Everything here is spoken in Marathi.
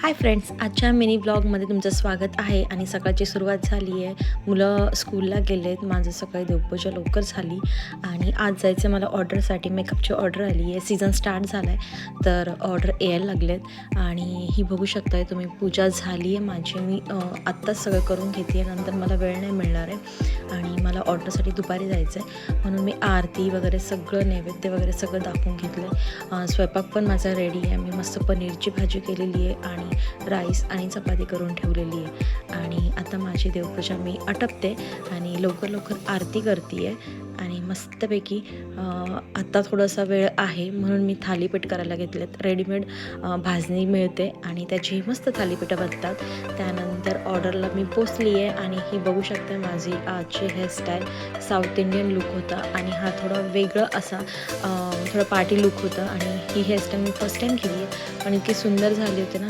हाय फ्रेंड्स, आजच्या मिनी ब्लॉगमध्ये तुमचं स्वागत आहे. आणि सकाळची सुरुवात झाली आहे. मुलं स्कूलला गेले आहेत. माझं सकाळी देवपूजा लवकर झाली आणि आज जायचं मला ऑर्डरसाठी. मेकअपची ऑर्डर आली आहे. सीझन स्टार्ट झाला आहे तर ऑर्डर यायला लागलेत. आणि ही बघू शकताय तुम्ही, पूजा झाली आहे माझी. मी आत्ताच सगळं करून घेते आहे, नंतर मला वेळ नाही मिळणार आहे आणि मला ऑर्डरसाठी दुपारी जायचं आहे. म्हणून मी आरती वगैरे सगळं, नैवेद्य वगैरे सगळं दाखवून घेतलं आहे. स्वयंपाक पण माझा रेडी आहे. मी मस्त पनीरची भाजी केलेली आहे आणि राईस आणि चपाती करून ठेवलेली आहे. आणि आता माझी देवपूजा मी आटपते आणि लवकर लवकर आरती करते आहे. आणि मस्तपैकी आत्ता थोडासा वेळ आहे म्हणून मी थालीपीठ करायला घेतलेत. रेडीमेड भाजणी मिळते आणि त्याची मस्त थालीपीठं बनतात. त्यानंतर ऑर्डरला मी पोचली आहे आणि ही बघू शकते माझी आजची हेअरस्टाईल. साऊथ इंडियन लुक होता आणि हा थोडा वेगळं असा थोडा पार्टी लुक होता. आणि ही हेअरस्टाईल मी फर्स्ट टाईम केली आहे पण इतकी सुंदर झाली होती ना,